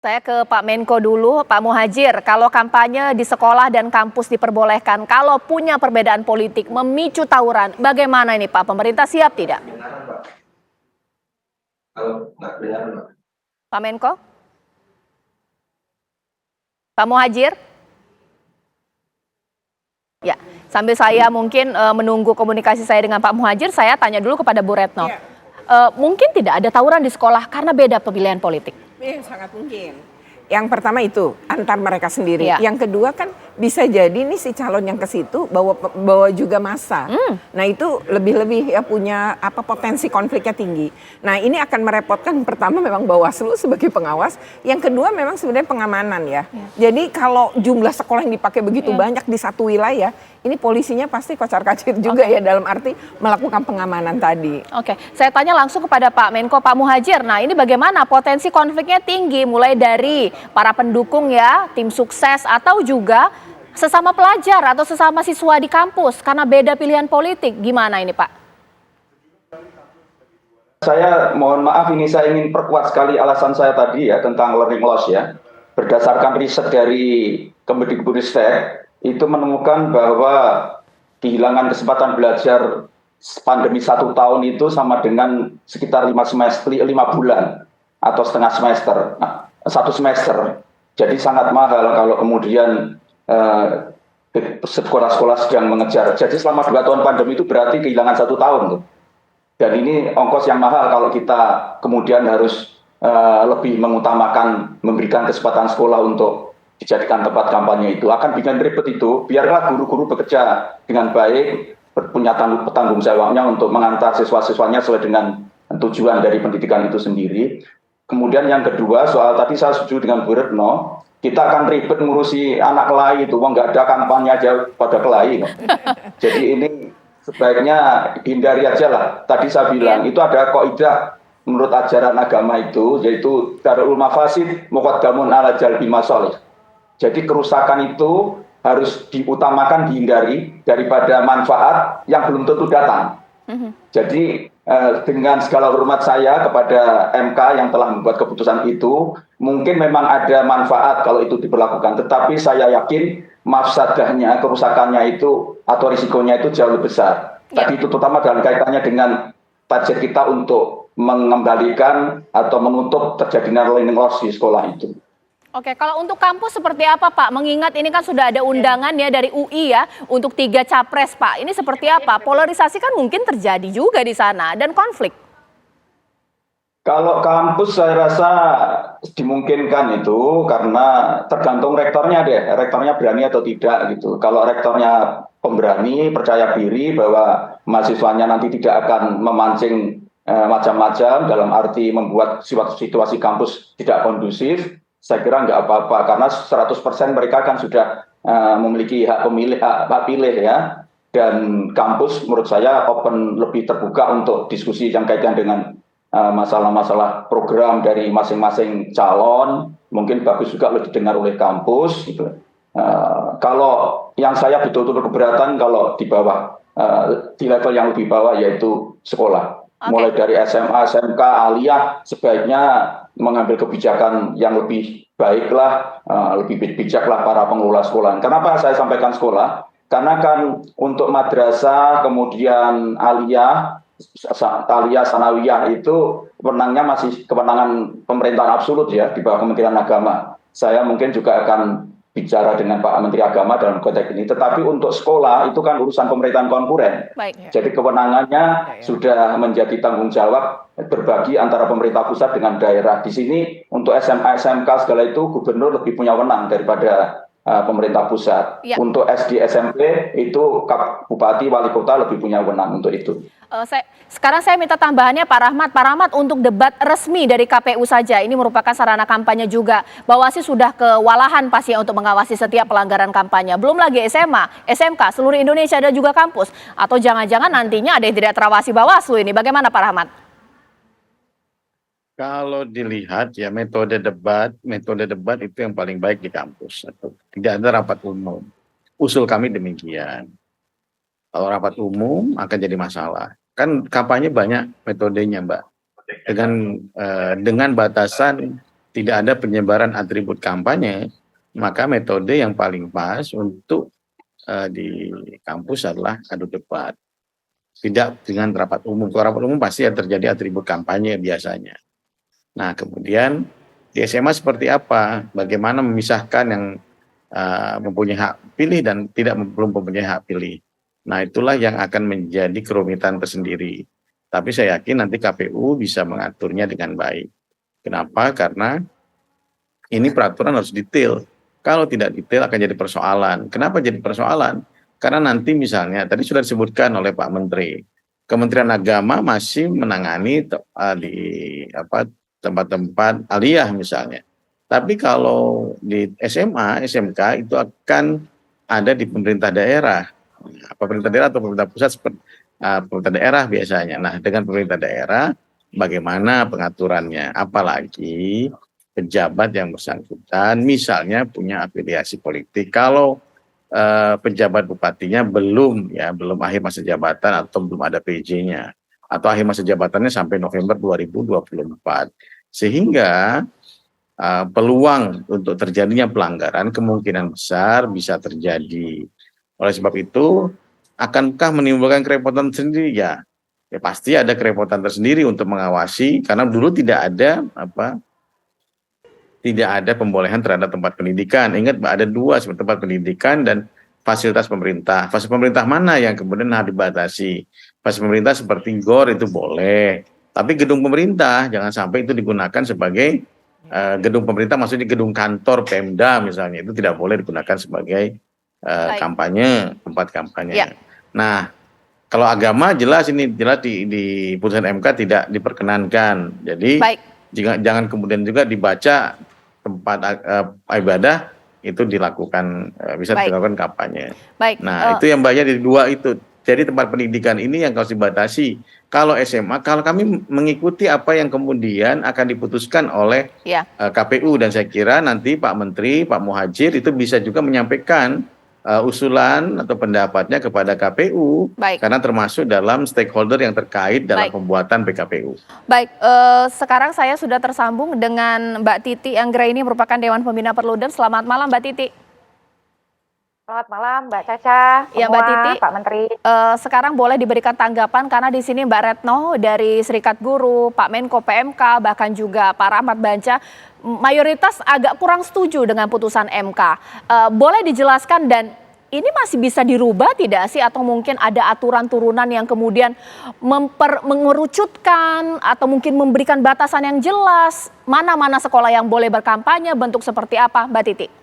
Saya ke Pak Menko dulu, Pak Muhadjir. Kalau kampanye di sekolah dan kampus diperbolehkan, kalau punya perbedaan politik memicu tawuran, bagaimana ini Pak? Pemerintah siap tidak? Pak Menko? Pak Muhadjir? Ya, sambil saya mungkin menunggu komunikasi saya dengan Pak Muhadjir, saya tanya dulu kepada Bu Retno. Ya. Mungkin tidak ada tawuran di sekolah karena beda pemilihan politik? Sangat mungkin. Yang pertama itu antar mereka sendiri. Ya. Yang kedua kan bisa jadi nih si calon yang ke situ bawa juga massa. Nah itu lebih-lebih ya punya potensi konfliknya tinggi. Nah ini akan merepotkan pertama memang Bawaslu sebagai pengawas. Yang kedua memang sebenarnya pengamanan ya. Jadi kalau jumlah sekolah yang dipakai begitu banyak di satu wilayah, ini polisinya pasti kocar-kacir juga ya dalam arti melakukan pengamanan tadi. Oke, saya tanya langsung kepada Pak Menko, Pak Muhadjir. Nah ini bagaimana potensi konfliknya tinggi mulai dari para pendukung ya, tim sukses atau juga sesama pelajar atau sesama siswa di kampus karena beda pilihan politik. Gimana ini Pak? Saya mohon maaf ini saya ingin perkuat sekali alasan saya tadi ya tentang learning loss ya. Berdasarkan riset dari Kemendikbudristek itu menemukan bahwa kehilangan kesempatan belajar pandemi 1 tahun itu sama dengan sekitar 5 bulan atau setengah semester, 1 semester. Jadi sangat mahal kalau kemudian sekolah-sekolah sedang mengejar. Jadi selama 2 tahun pandemi itu berarti kehilangan 1 tahun tuh. Dan ini ongkos yang mahal kalau kita kemudian harus lebih mengutamakan memberikan kesempatan sekolah untuk dijadikan tempat kampanye itu. Akan bikin ribet itu, biarlah guru-guru bekerja dengan baik, punya tanggung jawabnya untuk mengantar siswa-siswanya sesuai dengan tujuan dari pendidikan itu sendiri. Kemudian yang kedua, soal tadi saya setuju dengan Bu Retno, kita akan ribet ngurusi anak kelahi itu, nggak ada kampanye aja pada kelahi. Jadi ini sebaiknya hindari aja lah. Tadi saya bilang, itu ada kaidah menurut ajaran agama itu, yaitu darul mafasid muqaddamun ala jalbi masalih. Jadi kerusakan itu harus diutamakan, dihindari daripada manfaat yang belum tentu datang. Jadi dengan segala hormat saya kepada MK yang telah membuat keputusan itu, mungkin memang ada manfaat kalau itu diberlakukan. Tetapi saya yakin mafsadahnya, kerusakannya itu atau risikonya itu jauh lebih besar. Tadi itu terutama dalam kaitannya dengan target kita untuk mengembalikan atau menutup terjadinya learning loss di sekolah itu. Oke, kalau untuk kampus seperti apa Pak? Mengingat ini kan sudah ada undangan ya dari UI ya untuk 3 capres Pak. Ini seperti apa? Polarisasi kan mungkin terjadi juga di sana dan konflik. Kalau kampus saya rasa dimungkinkan itu karena tergantung rektornya deh. Rektornya berani atau tidak gitu. Kalau rektornya pemberani, percaya diri bahwa mahasiswanya nanti tidak akan memancing macam-macam dalam arti membuat situasi kampus tidak kondusif, saya kira nggak apa-apa karena 100% mereka kan sudah memiliki hak pilih ya, dan kampus menurut saya open, lebih terbuka untuk diskusi yang kaitan dengan masalah-masalah program dari masing-masing calon, mungkin bagus juga didengar oleh kampus gitu. Kalau yang saya betul-betul keberatan kalau di bawah, di level yang lebih bawah yaitu sekolah. Mulai dari SMA, SMK, aliyah sebaiknya mengambil kebijakan yang lebih baiklah, lebih bijaklah para pengelola sekolah. Kenapa saya sampaikan sekolah? Karena kan untuk madrasah, kemudian aliyah, sanawiyah itu kewenangannya masih kewenangan pemerintahan absolut ya di bawah Kementerian Agama. Saya mungkin juga akan bicara dengan Pak Menteri Agama dalam konteks ini. Tetapi untuk sekolah itu kan urusan pemerintahan konkuren. Jadi kewenangannya sudah menjadi tanggung jawab berbagi antara pemerintah pusat dengan daerah. Di sini untuk SMA, SMK segala itu gubernur lebih punya wewenang daripada pemerintah pusat. Untuk SD, SMP itu bupati, wali kota lebih punya wewenang untuk itu. Sekarang saya minta tambahannya Pak Rahmat. Pak Rahmat, untuk debat resmi dari KPU saja, ini merupakan sarana kampanye juga. Bawaslu sudah kewalahan pasti untuk mengawasi setiap pelanggaran kampanye. Belum lagi SMA, SMK, seluruh Indonesia dan juga kampus. Atau jangan-jangan nantinya ada yang tidak terawasi Bawaslu ini. Bagaimana Pak Rahmat? Kalau dilihat ya metode debat itu yang paling baik di kampus. Tidak ada rapat umum. Usul kami demikian. Kalau rapat umum akan jadi masalah. Kan kampanye banyak metodenya, Mbak. Dengan batasan tidak ada penyebaran atribut kampanye, maka metode yang paling pas untuk di kampus adalah adu debat. Tidak dengan rapat umum. Kalau rapat umum pasti terjadi atribut kampanye biasanya. Nah, kemudian di SMA seperti apa? Bagaimana memisahkan yang mempunyai hak pilih dan belum mempunyai hak pilih. Nah, itulah yang akan menjadi kerumitan tersendiri. Tapi saya yakin nanti KPU bisa mengaturnya dengan baik. Kenapa? Karena ini peraturan harus detail. Kalau tidak detail akan jadi persoalan. Kenapa jadi persoalan? Karena nanti misalnya, tadi sudah disebutkan oleh Pak Menteri, Kementerian Agama masih menangani di tempat-tempat aliyah misalnya. Tapi kalau di SMA, SMK itu akan ada di pemerintah daerah. Pemerintah daerah atau pemerintah pusat seperti pemerintah daerah biasanya. Nah, dengan pemerintah daerah, bagaimana pengaturannya? Apalagi pejabat yang bersangkutan misalnya punya afiliasi politik. Kalau pejabat bupatinya belum akhir masa jabatan atau belum ada PJ-nya atau akhir masa jabatannya sampai November 2024, sehingga peluang untuk terjadinya pelanggaran kemungkinan besar bisa terjadi. Oleh sebab itu, akankah menimbulkan kerepotan sendiri? Ya pasti ada kerepotan tersendiri untuk mengawasi, karena dulu tidak ada pembolehan terhadap tempat pendidikan. Ingat, ada dua seperti tempat pendidikan dan fasilitas pemerintah. Fasilitas pemerintah mana yang kemudian harus dibatasi? Fasilitas pemerintah seperti GOR itu boleh, tapi gedung pemerintah jangan sampai itu digunakan sebagai gedung pemerintah, maksudnya gedung kantor Pemda misalnya, itu tidak boleh digunakan sebagai kampanye, tempat kampanye. Ya. Nah, kalau agama jelas di putusan MK tidak diperkenankan. Jadi jangan kemudian juga dibaca tempat ibadah itu bisa dilakukan kampanye. Nah, itu yang banyak di dua itu. Jadi tempat pendidikan ini yang harus dibatasi. Kalau SMA, kalau kami mengikuti apa yang kemudian akan diputuskan oleh KPU, dan saya kira nanti Pak Menteri, Pak Muhadjir itu bisa juga menyampaikan usulan atau pendapatnya kepada KPU, karena termasuk dalam stakeholder yang terkait dalam pembuatan PKPU. Baik, sekarang saya sudah tersambung dengan Mbak Titi Anggraini, merupakan Dewan Pembina Perludem. Selamat malam Mbak Titi. Selamat malam Mbak Caca, ya, Mbak Titi, Pak Menteri. Sekarang boleh diberikan tanggapan karena di sini Mbak Retno dari Serikat Guru, Pak Menko PMK, bahkan juga Pak Rahmat Bagja, mayoritas agak kurang setuju dengan putusan MK. Boleh dijelaskan, dan ini masih bisa dirubah tidak sih, atau mungkin ada aturan turunan yang kemudian mengerucutkan atau mungkin memberikan batasan yang jelas mana-mana sekolah yang boleh berkampanye, bentuk seperti apa, Mbak Titi?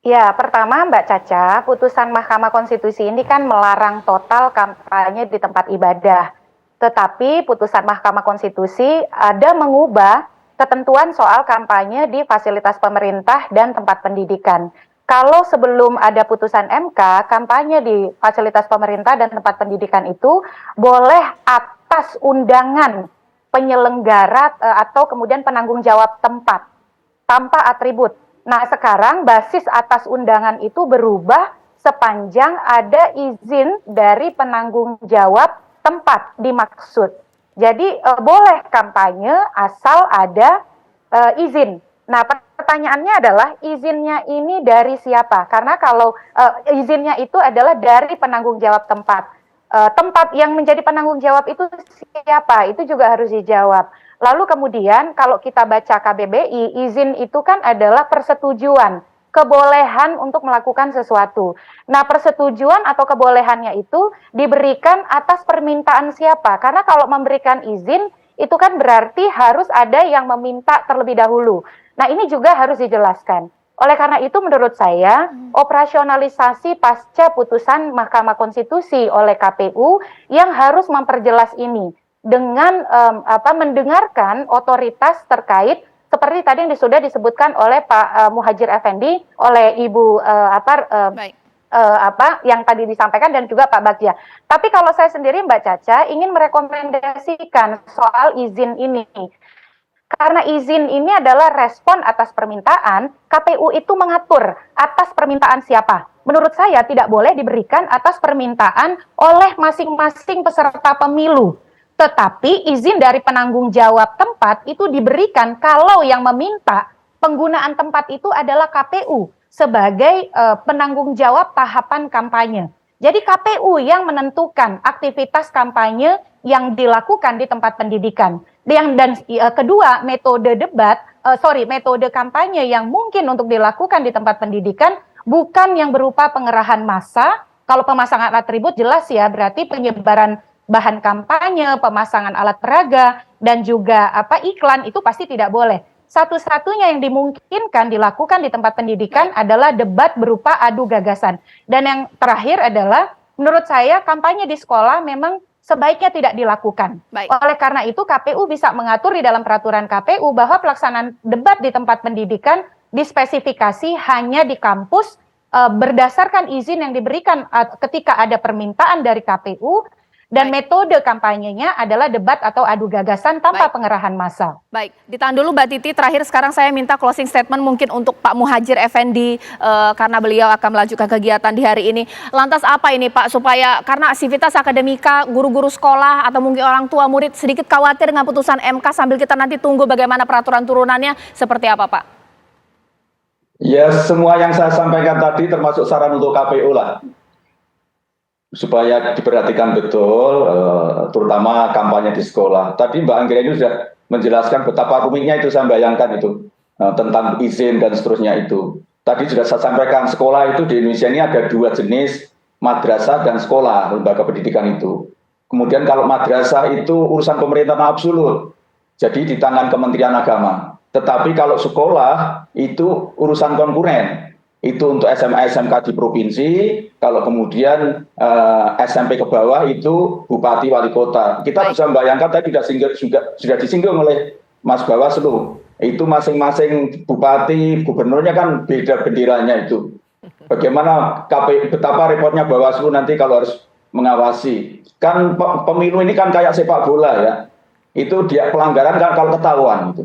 Ya, pertama Mbak Caca, putusan Mahkamah Konstitusi ini kan melarang total kampanye di tempat ibadah. Tetapi putusan Mahkamah Konstitusi ada mengubah ketentuan soal kampanye di fasilitas pemerintah dan tempat pendidikan. Kalau sebelum ada putusan MK, kampanye di fasilitas pemerintah dan tempat pendidikan itu boleh atas undangan penyelenggara atau kemudian penanggung jawab tempat, tanpa atribut. Nah, sekarang basis atas undangan itu berubah sepanjang ada izin dari penanggung jawab tempat dimaksud. Jadi boleh kampanye asal ada izin. Nah, pertanyaannya adalah izinnya ini dari siapa? Karena kalau izinnya itu adalah dari penanggung jawab tempat. Tempat yang menjadi penanggung jawab itu siapa? Itu juga harus dijawab. Lalu kemudian kalau kita baca KBBI, izin itu kan adalah persetujuan, kebolehan untuk melakukan sesuatu. Nah, persetujuan atau kebolehannya itu diberikan atas permintaan siapa? Karena kalau memberikan izin, itu kan berarti harus ada yang meminta terlebih dahulu. Nah, ini juga harus dijelaskan. Oleh karena itu menurut saya, operasionalisasi pasca putusan Mahkamah Konstitusi oleh KPU yang harus memperjelas ini dengan mendengarkan otoritas terkait seperti tadi yang sudah disebutkan oleh Pak Muhadjir Effendi, oleh Ibu yang tadi disampaikan, dan juga Pak Bagja. Tapi kalau saya sendiri Mbak Caca ingin merekomendasikan soal izin ini. Karena izin ini adalah respon atas permintaan, KPU itu mengatur atas permintaan siapa. Menurut saya tidak boleh diberikan atas permintaan oleh masing-masing peserta pemilu. Tetapi izin dari penanggung jawab tempat itu diberikan kalau yang meminta penggunaan tempat itu adalah KPU sebagai penanggung jawab tahapan kampanye. Jadi KPU yang menentukan aktivitas kampanye yang dilakukan di tempat pendidikan. Kedua, metode kampanye yang mungkin untuk dilakukan di tempat pendidikan bukan yang berupa pengerahan massa. Kalau pemasangan atribut jelas ya, berarti penyebaran bahan kampanye, pemasangan alat peraga, dan juga iklan itu pasti tidak boleh. Satu-satunya yang dimungkinkan dilakukan di tempat pendidikan adalah debat berupa adu gagasan. Dan yang terakhir adalah, menurut saya kampanye di sekolah memang sebaiknya tidak dilakukan. Baik. Oleh karena itu KPU bisa mengatur di dalam peraturan KPU bahwa pelaksanaan debat di tempat pendidikan dispesifikasi hanya di kampus berdasarkan izin yang diberikan ketika ada permintaan dari KPU. Dan metode kampanyenya adalah debat atau adu gagasan tanpa pengerahan massa. Baik, ditahan dulu Mbak Titi. Terakhir sekarang saya minta closing statement mungkin untuk Pak Muhadjir Effendi karena beliau akan melanjutkan kegiatan di hari ini. Lantas apa ini Pak, supaya karena aktivitas akademika, guru-guru sekolah atau mungkin orang tua murid sedikit khawatir dengan putusan MK sambil kita nanti tunggu bagaimana peraturan turunannya seperti apa Pak? Ya, semua yang saya sampaikan tadi termasuk saran untuk KPU lah. Supaya diperhatikan betul, terutama kampanye di sekolah. Tadi Mbak Anggreni sudah menjelaskan betapa rumitnya itu, saya bayangkan itu, tentang izin dan seterusnya itu. Tadi sudah saya sampaikan, sekolah itu di Indonesia ini ada dua jenis, madrasah dan sekolah, lembaga pendidikan itu. Kemudian kalau madrasah itu urusan pemerintahan absolut, jadi di tangan Kementerian Agama. Tetapi kalau sekolah itu urusan konkuren. Itu untuk SMA SMK di provinsi, kalau kemudian SMP ke bawah itu bupati wali kota. Kita bisa membayangkan tadi sudah disinggung oleh Mas Bawaslu. Itu masing-masing bupati, gubernurnya kan beda benderanya itu. Bagaimana betapa repotnya Bawaslu nanti kalau harus mengawasi. Kan pemilu ini kan kayak sepak bola ya. Itu dia pelanggaran kan kalau ketahuan gitu.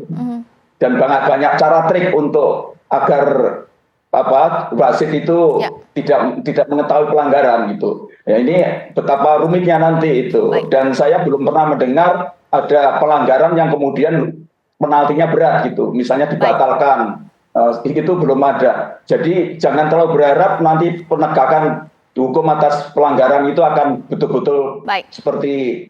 Dan banyak cara trik untuk agar wasit itu tidak mengetahui pelanggaran gitu. Ya ini betapa rumitnya nanti itu. Dan saya belum pernah mendengar ada pelanggaran yang kemudian penaltinya berat gitu. Misalnya dibatalkan. Itu belum ada. Jadi jangan terlalu berharap nanti penegakan hukum atas pelanggaran itu akan betul-betul seperti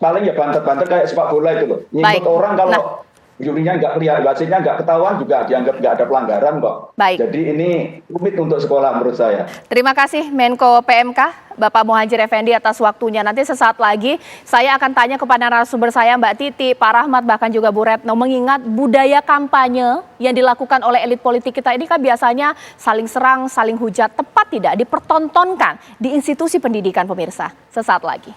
paling ya banter-banter kayak sepak bola itu loh. Nyingkut orang kalau jurinya nggak kelihatan, wasitnya nggak ketahuan juga dianggap nggak ada pelanggaran kok. Jadi ini rumit untuk sekolah menurut saya. Terima kasih Menko PMK Bapak Muhadjir Effendi atas waktunya. Nanti sesaat lagi saya akan tanya kepada narasumber saya Mbak Titi, Pak Rahmat, bahkan juga Bu Retno, mengingat budaya kampanye yang dilakukan oleh elit politik kita ini kan biasanya saling serang, saling hujat, tepat tidak dipertontonkan di institusi pendidikan pemirsa. Sesaat lagi.